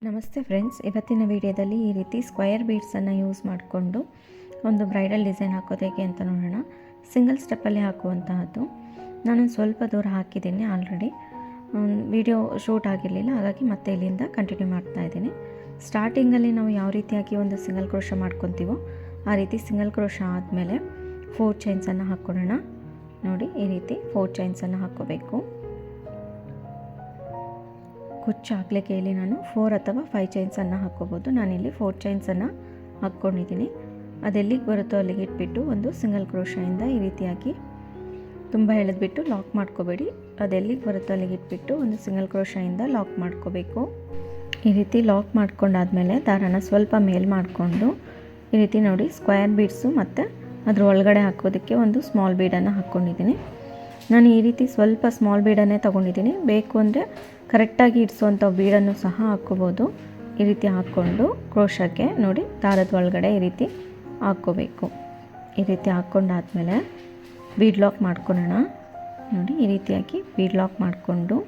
ನಮಸ್ತೆ ಫ್ರೆಂಡ್ಸ್, ಇವತ್ತಿನ ವಿಡಿಯೋದಲ್ಲಿ ಈ ರೀತಿ ಸ್ಕ್ವಯರ್ ಬೀಡ್ಸನ್ನು ಯೂಸ್ ಮಾಡಿಕೊಂಡು ಒಂದು ಬ್ರೈಡಲ್ ಡಿಸೈನ್ ಹಾಕೋದು ಹೇಗೆ ಅಂತ ನೋಡೋಣ. ಸಿಂಗಲ್ ಸ್ಟೆಪ್ಪಲ್ಲಿ ಹಾಕುವಂತಹದ್ದು. ನಾನು ಸ್ವಲ್ಪ ದೂರ ಹಾಕಿದ್ದೀನಿ ಆಲ್ರೆಡಿ. ವಿಡಿಯೋ ಶೂಟ್ ಆಗಿರಲಿಲ್ಲ, ಹಾಗಾಗಿ ಮತ್ತೆ ಇಲ್ಲಿಂದ ಕಂಟಿನ್ಯೂ ಮಾಡ್ತಾ ಇದ್ದೀನಿ. ಸ್ಟಾರ್ಟಿಂಗಲ್ಲಿ ನಾವು ಯಾವ ರೀತಿಯಾಗಿ ಒಂದು ಸಿಂಗಲ್ ಕ್ರೋಶ ಮಾಡ್ಕೊತೀವೋ ಆ ರೀತಿ ಸಿಂಗಲ್ ಕ್ರೋಶ ಆದಮೇಲೆ 4 ಚೈನ್ಸನ್ನು ಹಾಕ್ಕೊಳ್ಳೋಣ. ನೋಡಿ, ಈ ರೀತಿ 4 ಚೈನ್ಸನ್ನು ಹಾಕ್ಕೋಬೇಕು. ಕುಚ್ಚು ಹಾಕಲಿಕ್ಕೆ ಇಲ್ಲಿ ನಾನು 4 ಅಥವಾ 5 ಚೈನ್ಸನ್ನು ಹಾಕ್ಕೋಬೋದು. ನಾನಿಲ್ಲಿ 4 ಚೈನ್ಸನ್ನು ಹಾಕ್ಕೊಂಡಿದ್ದೀನಿ. ಅದೆಲ್ಲಿಗೆ ಬರುತ್ತೋ ಅಲ್ಲಿಗೆ ಇಟ್ಬಿಟ್ಟು ಒಂದು ಸಿಂಗಲ್ ಕ್ರೋಶದಿಂದ ಈ ರೀತಿಯಾಗಿ ತುಂಬ ಎಳೆದ್ಬಿಟ್ಟು ಲಾಕ್ ಮಾಡ್ಕೋಬೇಡಿ. ಅದೆಲ್ಲಿಗೆ ಬರುತ್ತೋ ಅಲ್ಲಿಗೆ ಇಟ್ಬಿಟ್ಟು ಒಂದು ಸಿಂಗಲ್ ಕ್ರೋಶದಿಂದ ಲಾಕ್ ಮಾಡ್ಕೋಬೇಕು. ಈ ರೀತಿ ಲಾಕ್ ಮಾಡ್ಕೊಂಡಾದಮೇಲೆ ದಾರನ ಸ್ವಲ್ಪ ಮೇಲ್ ಮಾಡಿಕೊಂಡು ಈ ರೀತಿ ನೋಡಿ ಸ್ಕ್ವೇರ್ ಬೀಡ್ಸು ಮತ್ತು ಅದ್ರ ಒಳಗಡೆ ಹಾಕೋದಕ್ಕೆ ಒಂದು ಸ್ಮಾಲ್ ಬೀಡನ್ನು ಹಾಕ್ಕೊಂಡಿದ್ದೀನಿ. ನಾನು ಈ ರೀತಿ ಸ್ವಲ್ಪ ಸ್ಮಾಲ್ ಬೀಡನ್ನೇ ತೊಗೊಂಡಿದ್ದೀನಿ. ಬೇಕು ಅಂದರೆ ಕರೆಕ್ಟಾಗಿ ಇಡಿಸುವಂಥ ಬೀಡನ್ನು ಸಹ ಹಾಕ್ಕೋಬೋದು. ಈ ರೀತಿ ಹಾಕ್ಕೊಂಡು ಕ್ರೋಶಕ್ಕೆ ನೋಡಿ ದಾರದ ಒಳಗಡೆ ಈ ರೀತಿ ಹಾಕ್ಕೋಬೇಕು. ಈ ರೀತಿ ಹಾಕ್ಕೊಂಡಾದ್ಮೇಲೆ ಬೀಡ್ ಲಾಕ್ ಮಾಡ್ಕೊಳ್ಳೋಣ. ನೋಡಿ, ಈ ರೀತಿಯಾಗಿ ಬೀಡ್ ಲಾಕ್ ಮಾಡಿಕೊಂಡು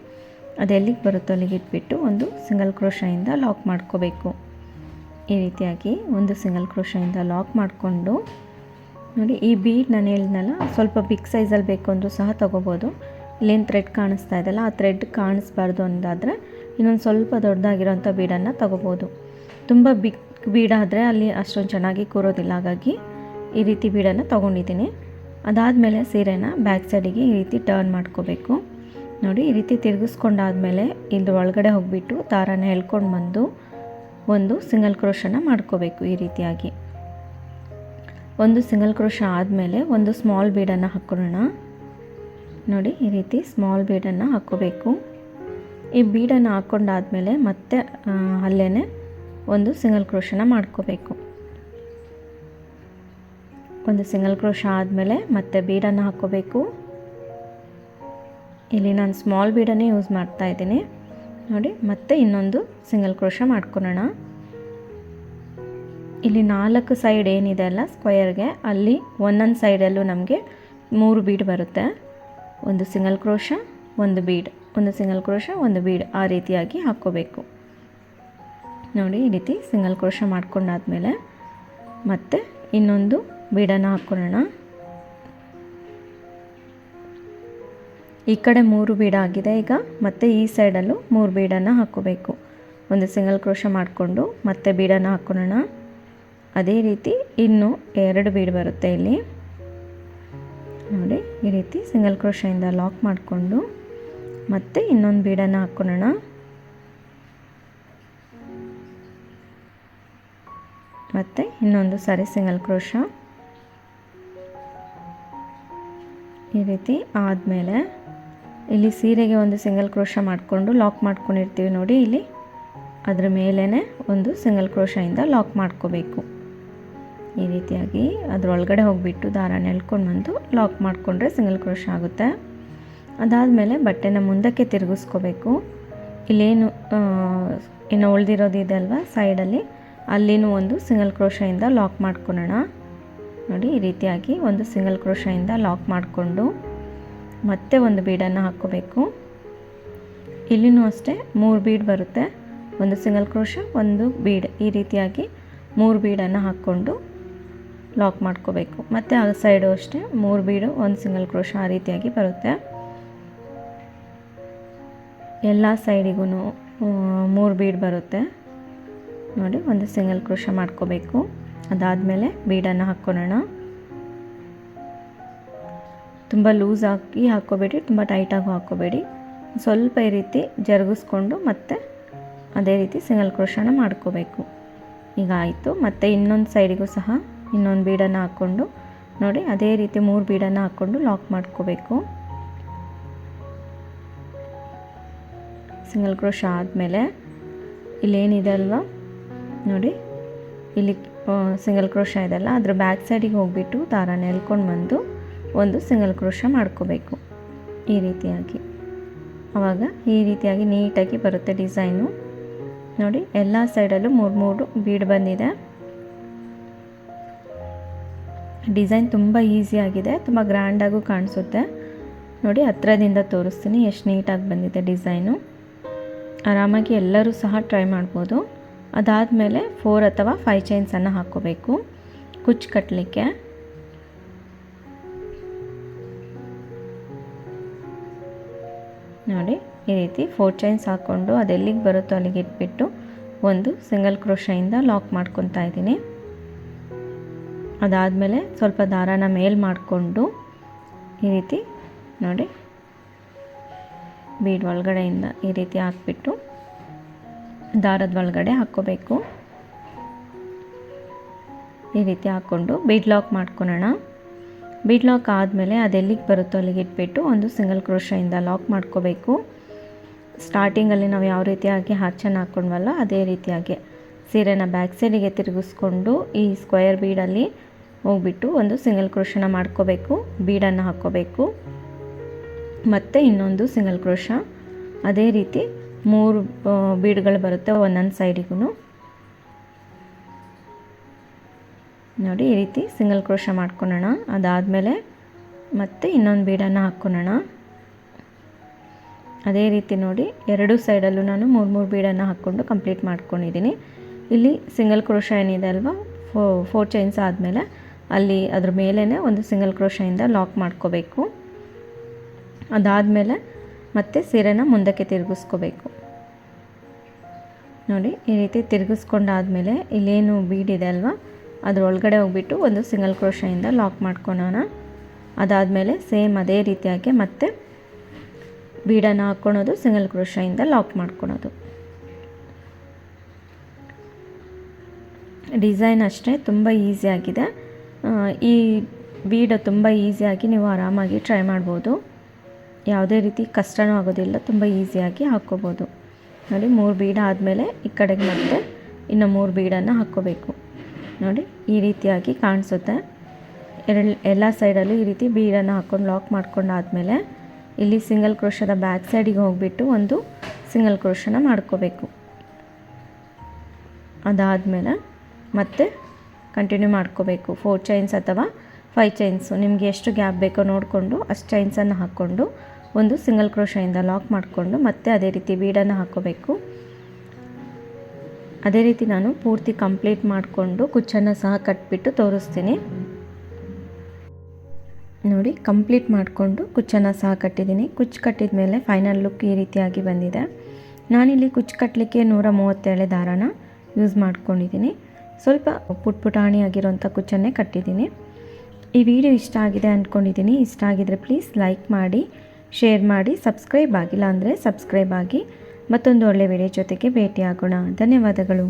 ಅದೆಲ್ಲಿಗೆ ಬರುತ್ತೋ ಅಲ್ಲಿಗೆ ಇಟ್ಬಿಟ್ಟು ಒಂದು ಸಿಂಗಲ್ ಕ್ರೋಶದಿಂದ ಲಾಕ್ ಮಾಡ್ಕೋಬೇಕು. ಈ ರೀತಿಯಾಗಿ ಒಂದು ಸಿಂಗಲ್ ಕ್ರೋಶದಿಂದ ಲಾಕ್ ಮಾಡಿಕೊಂಡು ನೋಡಿ, ಈ ಬೀಡ್ ನಾನು ಹೇಳಿದ್ನಲ್ಲ ಸ್ವಲ್ಪ ಬಿಗ್ ಸೈಜಲ್ಲಿ ಬೇಕು ಅಂದರೂ ಸಹ ತೊಗೋಬೋದು. ಇಲ್ಲೇನು ಥ್ರೆಡ್ ಕಾಣಿಸ್ತಾ ಇದೆಯಲ್ಲ, ಆ ಥ್ರೆಡ್ ಕಾಣಿಸ್ಬಾರ್ದು ಅಂದಾದರೆ ಇನ್ನೊಂದು ಸ್ವಲ್ಪ ದೊಡ್ಡದಾಗಿರೋಂಥ ಬೀಡನ್ನು ತೊಗೋಬೋದು. ತುಂಬ ಬಿಗ್ ಬೀಡಾದರೆ ಅಲ್ಲಿ ಅಷ್ಟೊಂದು ಚೆನ್ನಾಗಿ ಕೂರೋದಿಲ್ಲ, ಹಾಗಾಗಿ ಈ ರೀತಿ ಬೀಡನ್ನು ತೊಗೊಂಡಿದ್ದೀನಿ. ಅದಾದಮೇಲೆ ಸೀರೆನ ಬ್ಯಾಕ್ ಸೈಡಿಗೆ ಈ ರೀತಿ ಟರ್ನ್ ಮಾಡ್ಕೋಬೇಕು. ನೋಡಿ, ಈ ರೀತಿ ತಿರುಗಿಸ್ಕೊಂಡಾದಮೇಲೆ ಇದ್ರ ಒಳಗಡೆ ಹೋಗಿಬಿಟ್ಟು ದಾರನ ಎಳ್ಕೊಂಡು ಬಂದು ಒಂದು ಸಿಂಗಲ್ ಕ್ರೋಶನ ಮಾಡ್ಕೋಬೇಕು. ಈ ರೀತಿಯಾಗಿ ಒಂದು ಸಿಂಗಲ್ ಕ್ರೋಶ ಆದಮೇಲೆ ಒಂದು ಸ್ಮಾಲ್ ಬೀಡನ್ನು ಹಾಕ್ಕೊಳ್ಳೋಣ. ನೋಡಿ, ಈ ರೀತಿ ಸ್ಮಾಲ್ ಬೀಡನ್ನು ಹಾಕ್ಕೋಬೇಕು. ಈ ಬೀಡನ್ನು ಹಾಕ್ಕೊಂಡಾದಮೇಲೆ ಮತ್ತೆ ಅಲ್ಲೇ ಒಂದು ಸಿಂಗಲ್ ಕ್ರೋಶನ ಮಾಡ್ಕೋಬೇಕು. ಒಂದು ಸಿಂಗಲ್ ಕ್ರೋಶ ಆದಮೇಲೆ ಮತ್ತೆ ಬೀಡನ್ನು ಹಾಕ್ಕೋಬೇಕು. ಇಲ್ಲಿ ನಾನು ಸ್ಮಾಲ್ ಬೀಡನ್ನೇ ಯೂಸ್ ಮಾಡ್ತಾ ಇದ್ದೀನಿ. ನೋಡಿ, ಮತ್ತೆ ಇನ್ನೊಂದು ಸಿಂಗಲ್ ಕ್ರೋಶ ಮಾಡ್ಕೊಳ್ಳೋಣ. ಇಲ್ಲಿ 4 ಸೈಡ್ ಏನಿದೆ ಅಲ್ಲ ಸ್ಕ್ವಯರ್ಗೆ, ಅಲ್ಲಿ ಒಂದೊಂದು ಸೈಡಲ್ಲೂ ನಮಗೆ 3 ಬೀಡ್ ಬರುತ್ತೆ. ಒಂದು ಸಿಂಗಲ್ ಕ್ರೋಶ, ಒಂದು ಬೀಡ್, ಒಂದು ಸಿಂಗಲ್ ಕ್ರೋಶ, ಒಂದು ಬೀಡ್, ಆ ರೀತಿಯಾಗಿ ಹಾಕ್ಕೋಬೇಕು. ನೋಡಿ, ಈ ರೀತಿ ಸಿಂಗಲ್ ಕ್ರೋಶ ಮಾಡ್ಕೊಂಡಾದ್ಮೇಲೆ ಮತ್ತೆ ಇನ್ನೊಂದು ಬೀಡನ್ನು ಹಾಕ್ಕೊಳ್ಳೋಣ. ಈ ಕಡೆ 3 ಬೀಡ್ ಆಗಿದೆ. ಈಗ ಮತ್ತೆ ಈ ಸೈಡಲ್ಲೂ 3 ಬೀಡನ್ನು ಹಾಕ್ಕೋಬೇಕು. ಒಂದು ಸಿಂಗಲ್ ಕ್ರೋಶ ಮಾಡಿಕೊಂಡು ಮತ್ತೆ ಬೀಡನ್ನು ಹಾಕ್ಕೊಳ್ಳೋಣ. ಅದೇ ರೀತಿ ಇನ್ನೂ 2 ಬೀಡ್ ಬರುತ್ತೆ ಇಲ್ಲಿ. ನೋಡಿ, ಈ ರೀತಿ ಸಿಂಗಲ್ ಕ್ರೋಶದಿಂದ ಲಾಕ್ ಮಾಡಿಕೊಂಡು ಮತ್ತೆ ಇನ್ನೊಂದು ಬೀಡನ್ನು ಹಾಕ್ಕೊಳ್ಳೋಣ. ಮತ್ತು ಇನ್ನೊಂದು ಸಾರಿ ಸಿಂಗಲ್ ಕ್ರೋಶ. ಈ ರೀತಿ ಆದಮೇಲೆ ಇಲ್ಲಿ ಸೀರೆಗೆ ಒಂದು ಸಿಂಗಲ್ ಕ್ರೋಶ ಮಾಡಿಕೊಂಡು ಲಾಕ್ ಮಾಡ್ಕೊಂಡಿರ್ತೀವಿ ನೋಡಿ, ಇಲ್ಲಿ ಅದ್ರ ಮೇಲೇ ಒಂದು ಸಿಂಗಲ್ ಕ್ರೋಶದಿಂದ ಲಾಕ್ ಮಾಡ್ಕೋಬೇಕು. ಈ ರೀತಿಯಾಗಿ ಅದರೊಳಗಡೆ ಹೋಗಿಬಿಟ್ಟು ದಾರನ ಎಳ್ಕೊಂಡು ಬಂದು ಲಾಕ್ ಮಾಡಿಕೊಂಡ್ರೆ ಸಿಂಗಲ್ ಕ್ರೋಶ ಆಗುತ್ತೆ. ಅದಾದಮೇಲೆ ಬಟ್ಟೆನ ಮುಂದಕ್ಕೆ ತಿರುಗಿಸ್ಕೋಬೇಕು. ಇಲ್ಲೇನು ಇನ್ನು ಉಳಿದಿರೋದಿದೆ ಅಲ್ವಾ ಸೈಡಲ್ಲಿ, ಅಲ್ಲಿನೂ ಒಂದು ಸಿಂಗಲ್ ಕ್ರೋಶದಿಂದ ಲಾಕ್ ಮಾಡ್ಕೊಳ್ಳೋಣ. ನೋಡಿ, ಈ ರೀತಿಯಾಗಿ ಒಂದು ಸಿಂಗಲ್ ಕ್ರೋಶದಿಂದ ಲಾಕ್ ಮಾಡಿಕೊಂಡು ಮತ್ತೆ ಒಂದು ಬೀಡನ್ನು ಹಾಕ್ಕೋಬೇಕು. ಇಲ್ಲಿನೂ ಅಷ್ಟೇ 3 ಬೀಡ್ ಬರುತ್ತೆ. ಒಂದು ಸಿಂಗಲ್ ಕ್ರೋಶ, ಒಂದು ಬೀಡ್, ಈ ರೀತಿಯಾಗಿ 3 ಬೀಡನ್ನು ಹಾಕ್ಕೊಂಡು ಲಾಕ್ ಮಾಡ್ಕೋಬೇಕು. ಮತ್ತು ಆ ಸೈಡು ಅಷ್ಟೇ 3 ಬೀಡು, ಒಂದು ಸಿಂಗಲ್ ಕ್ರೋಶ, ಆ ರೀತಿಯಾಗಿ ಬರುತ್ತೆ. ಎಲ್ಲ ಸೈಡಿಗೂ 3 ಬೀಡ್ ಬರುತ್ತೆ. ನೋಡಿ, ಒಂದು ಸಿಂಗಲ್ ಕ್ರೋಶ ಮಾಡ್ಕೋಬೇಕು. ಅದಾದಮೇಲೆ ಬೀಡನ್ನು ಹಾಕ್ಕೊಳ್ಳೋಣ. ತುಂಬ ಲೂಸ್ ಆಗಿ ಹಾಕ್ಕೋಬೇಡಿ, ತುಂಬ ಟೈಟಾಗೂ ಹಾಕ್ಕೋಬೇಡಿ. ಸ್ವಲ್ಪ ಈ ರೀತಿ ಜರುಗಿಸ್ಕೊಂಡು ಮತ್ತೆ ಅದೇ ರೀತಿ ಸಿಂಗಲ್ ಕ್ರೋಶನ ಮಾಡ್ಕೋಬೇಕು. ಈಗ ಆಯಿತು. ಮತ್ತು ಇನ್ನೊಂದು ಸೈಡಿಗೂ ಸಹ ಇನ್ನೊಂದು ಬೀಡನ್ನು ಹಾಕ್ಕೊಂಡು ನೋಡಿ ಅದೇ ರೀತಿ 3 ಬೀಡನ್ನು ಹಾಕ್ಕೊಂಡು ಲಾಕ್ ಮಾಡ್ಕೋಬೇಕು. ಸಿಂಗಲ್ ಕ್ರೋಶ ಆದಮೇಲೆ ಇಲ್ಲೇನಿದೆ ಅಲ್ವಾ ನೋಡಿ, ಇಲ್ಲಿ ಸಿಂಗಲ್ ಕ್ರೋಶ ಇದೆಲ್ಲ ಅದ್ರ ಬ್ಯಾಕ್ ಸೈಡಿಗೆ ಹೋಗಿಬಿಟ್ಟು ದಾರನ ಎಳ್ಕೊಂಡು ಬಂದು ಒಂದು ಸಿಂಗಲ್ ಕ್ರೋಶ ಮಾಡ್ಕೋಬೇಕು. ಈ ರೀತಿಯಾಗಿ ಆವಾಗ ಈ ರೀತಿಯಾಗಿ ನೀಟಾಗಿ ಬರುತ್ತೆ ಡಿಸೈನು. ನೋಡಿ, ಎಲ್ಲ ಸೈಡಲ್ಲೂ 3 ಬೀಡ್ ಬಂದಿದೆ. ಡಿಸೈನ್ ತುಂಬ ಈಸಿಯಾಗಿದೆ, ತುಂಬ ಗ್ರ್ಯಾಂಡಾಗೂ ಕಾಣಿಸುತ್ತೆ. ನೋಡಿ, ಹತ್ರದಿಂದ ತೋರಿಸ್ತೀನಿ ಎಷ್ಟು ನೀಟಾಗಿ ಬಂದಿದೆ ಡಿಸೈನು. ಆರಾಮಾಗಿ ಎಲ್ಲರೂ ಸಹ ಟ್ರೈ ಮಾಡ್ಬೋದು. ಅದಾದಮೇಲೆ 4 ಅಥವಾ 5 ಚೈನ್ಸನ್ನು ಹಾಕ್ಕೋಬೇಕು ಕುಚ್ಚು ಕಟ್ಟಲಿಕ್ಕೆ. ನೋಡಿ ಈ ರೀತಿ 4 ಚೈನ್ಸ್ ಹಾಕ್ಕೊಂಡು ಅದೆಲ್ಲಿಗೆ ಬರುತ್ತೋ ಅಲ್ಲಿಗೆ ಇಟ್ಬಿಟ್ಟು ಒಂದು ಸಿಂಗಲ್ ಕ್ರೋಶೆಯಿಂದ ಲಾಕ್ ಮಾಡ್ಕೊತಾ ಇದ್ದೀನಿ. ಅದಾದಮೇಲೆ ಸ್ವಲ್ಪ ದಾರಾನ ಮೇಲ್ ಮಾಡಿಕೊಂಡು ಈ ರೀತಿ ನೋಡಿ ಬೀಡ್ ಒಳಗಡೆಯಿಂದ ಈ ರೀತಿ ಹಾಕ್ಬಿಟ್ಟು ದಾರದ ಒಳಗಡೆ ಹಾಕ್ಕೋಬೇಕು. ಈ ರೀತಿ ಹಾಕ್ಕೊಂಡು ಬೀಡ್ ಲಾಕ್ ಮಾಡ್ಕೊಳ್ಳೋಣ. ಬೀಡ್ ಲಾಕ್ ಆದಮೇಲೆ ಅದೆಲ್ಲಿಗೆ ಬರುತ್ತೋ ಅಲ್ಲಿಗೆ ಇಟ್ಬಿಟ್ಟು ಒಂದು ಸಿಂಗಲ್ ಕ್ರೋಶೆಯಿಂದ ಲಾಕ್ ಮಾಡ್ಕೋಬೇಕು. ಸ್ಟಾರ್ಟಿಂಗಲ್ಲಿ ನಾವು ಯಾವ ರೀತಿಯಾಗಿ ಹಾರ್ಚನ್ನು ಹಾಕ್ಕೊಂಡ್ವಲ್ಲ ಅದೇ ರೀತಿಯಾಗಿ ಸೀರೆನ ಬ್ಯಾಕ್ ಸೈಡಿಗೆ ತಿರುಗಿಸ್ಕೊಂಡು ಈ ಸ್ಕ್ವೇರ್ ಬೀಡಲ್ಲಿ ಹೋಗ್ಬಿಟ್ಟು ಒಂದು ಸಿಂಗಲ್ ಕ್ರೋಶನ ಮಾಡ್ಕೋಬೇಕು. ಬೀಡನ್ನು ಹಾಕ್ಕೋಬೇಕು, ಮತ್ತು ಇನ್ನೊಂದು ಸಿಂಗಲ್ ಕ್ರೋಶ. ಅದೇ ರೀತಿ 3 ಬೀಡ್ಗಳು ಬರುತ್ತೆ ಒಂದೊಂದು ಸೈಡಿಗೂ. ನೋಡಿ ಈ ರೀತಿ ಸಿಂಗಲ್ ಕ್ರೋಶ ಮಾಡ್ಕೊಳ್ಳೋಣ. ಅದಾದಮೇಲೆ ಮತ್ತೆ ಇನ್ನೊಂದು ಬೀಡನ್ನು ಹಾಕ್ಕೊಳ್ಳೋಣ. ಅದೇ ರೀತಿ ನೋಡಿ ಎರಡೂ ಸೈಡಲ್ಲೂ ನಾನು 3 ಬೀಡನ್ನು ಹಾಕ್ಕೊಂಡು ಕಂಪ್ಲೀಟ್ ಮಾಡ್ಕೊಂಡಿದ್ದೀನಿ. ಇಲ್ಲಿ ಸಿಂಗಲ್ ಕ್ರೋಶ ಏನಿದೆ ಅಲ್ವಾ 4 ಚೈನ್ಸ್ ಆದಮೇಲೆ ಅಲ್ಲಿ ಅದ್ರ ಮೇಲೇ ಒಂದು ಸಿಂಗಲ್ ಕ್ರೋಶೆಯಿಂದ ಲಾಕ್ ಮಾಡ್ಕೋಬೇಕು. ಅದಾದಮೇಲೆ ಮತ್ತೆ ಸೀರೆನ ಮುಂದಕ್ಕೆ ತಿರುಗಿಸ್ಕೋಬೇಕು. ನೋಡಿ ಈ ರೀತಿ ತಿರುಗಿಸ್ಕೊಂಡಾದಮೇಲೆ ಇಲ್ಲೇನು ಬೀಡಿದೆ ಅಲ್ವಾ ಅದರೊಳಗಡೆ ಹೋಗ್ಬಿಟ್ಟು ಒಂದು ಸಿಂಗಲ್ ಕ್ರೋಶೆಯಿಂದ ಲಾಕ್ ಮಾಡ್ಕೊಳೋಣ. ಅದಾದಮೇಲೆ ಸೇಮ್ ಅದೇ ರೀತಿಯಾಗಿ ಮತ್ತೆ ಬೀಡನ್ನು ಹಾಕ್ಕೊಳೋದು, ಸಿಂಗಲ್ ಕ್ರೋಶೆಯಿಂದ ಲಾಕ್ ಮಾಡ್ಕೊಳೋದು. ಡಿಸೈನ್ ಅಷ್ಟೇ ತುಂಬ ಈಸಿಯಾಗಿದೆ. ಈ ಬೀಡ್ ತುಂಬ ಈಸಿಯಾಗಿ ನೀವು ಆರಾಮಾಗಿ ಟ್ರೈ ಮಾಡ್ಬೋದು. ಯಾವುದೇ ರೀತಿ ಕಷ್ಟನೂ ಆಗೋದಿಲ್ಲ, ತುಂಬ ಈಸಿಯಾಗಿ ಹಾಕ್ಕೋಬೋದು. ನೋಡಿ 3 ಬೀಡ್ ಆದಮೇಲೆ ಈ ಕಡೆಗೆ ಮತ್ತೆ ಇನ್ನು 3 ಬೀಡನ್ನು ಹಾಕ್ಕೋಬೇಕು. ನೋಡಿ ಈ ರೀತಿಯಾಗಿ ಕಾಣಿಸುತ್ತೆ. ಎಲ್ಲ ಸೈಡಲ್ಲೂ ಈ ರೀತಿ ಬೀಡನ್ನು ಹಾಕ್ಕೊಂಡು ಲಾಕ್ ಮಾಡ್ಕೊಂಡಾದಮೇಲೆ ಇಲ್ಲಿ ಸಿಂಗಲ್ ಕ್ರೋಶದ ಬ್ಯಾಕ್ ಸೈಡಿಗೆ ಹೋಗಿಬಿಟ್ಟು ಒಂದು ಸಿಂಗಲ್ ಕ್ರೋಶನ ಮಾಡ್ಕೋಬೇಕು. ಅದಾದಮೇಲೆ ಮತ್ತೆ ಕಂಟಿನ್ಯೂ ಮಾಡ್ಕೋಬೇಕು. 4 ಚೈನ್ಸ್ ಅಥವಾ 5 ಚೈನ್ಸು ನಿಮಗೆ ಎಷ್ಟು ಗ್ಯಾಪ್ ಬೇಕೋ ನೋಡಿಕೊಂಡು ಅಷ್ಟು ಚೈನ್ಸನ್ನು ಹಾಕ್ಕೊಂಡು ಒಂದು ಸಿಂಗಲ್ ಕ್ರೋಶೆಯಿಂದ ಲಾಕ್ ಮಾಡಿಕೊಂಡು ಮತ್ತೆ ಅದೇ ರೀತಿ ಬೀಡನ್ನು ಹಾಕ್ಕೋಬೇಕು. ಅದೇ ರೀತಿ ನಾನು ಪೂರ್ತಿ ಕಂಪ್ಲೀಟ್ ಮಾಡಿಕೊಂಡು ಕುಚ್ಚನ್ನು ಸಹ ಕಟ್ಬಿಟ್ಟು ತೋರಿಸ್ತೀನಿ. ನೋಡಿ ಕಂಪ್ಲೀಟ್ ಮಾಡಿಕೊಂಡು ಕುಚ್ಚನ್ನು ಸಹ ಕಟ್ಟಿದ್ದೀನಿ. ಕುಚ್ಚು ಕಟ್ಟಿದ ಮೇಲೆ ಫೈನಲ್ ಲುಕ್ ಈ ರೀತಿಯಾಗಿ ಬಂದಿದೆ. ನಾನಿಲ್ಲಿ ಕುಚ್ಚು ಕಟ್ಟಲಿಕ್ಕೆ 137 ದಾರಾನ ಯೂಸ್ ಮಾಡ್ಕೊಂಡಿದ್ದೀನಿ. ಸ್ವಲ್ಪ ಪುಟಾಣಿಯಾಗಿರೋಂಥ ಕುಚ್ಚನ್ನೇ ಕಟ್ಟಿದ್ದೀನಿ. ಈ ವಿಡಿಯೋ ಇಷ್ಟ ಆಗಿದೆ ಅಂದ್ಕೊಂಡಿದ್ದೀನಿ. ಇಷ್ಟ ಆಗಿದರೆ ಪ್ಲೀಸ್ ಲೈಕ್ ಮಾಡಿ, ಶೇರ್ ಮಾಡಿ, ಸಬ್ಸ್ಕ್ರೈಬ್ ಆಗಿಲ್ಲ ಅಂದರೆ ಸಬ್ಸ್ಕ್ರೈಬ್ ಆಗಿ. ಮತ್ತೊಂದು ಒಳ್ಳೆಯ ವಿಡಿಯೋ ಜೊತೆಗೆ ಭೇಟಿಯಾಗೋಣ. ಧನ್ಯವಾದಗಳು.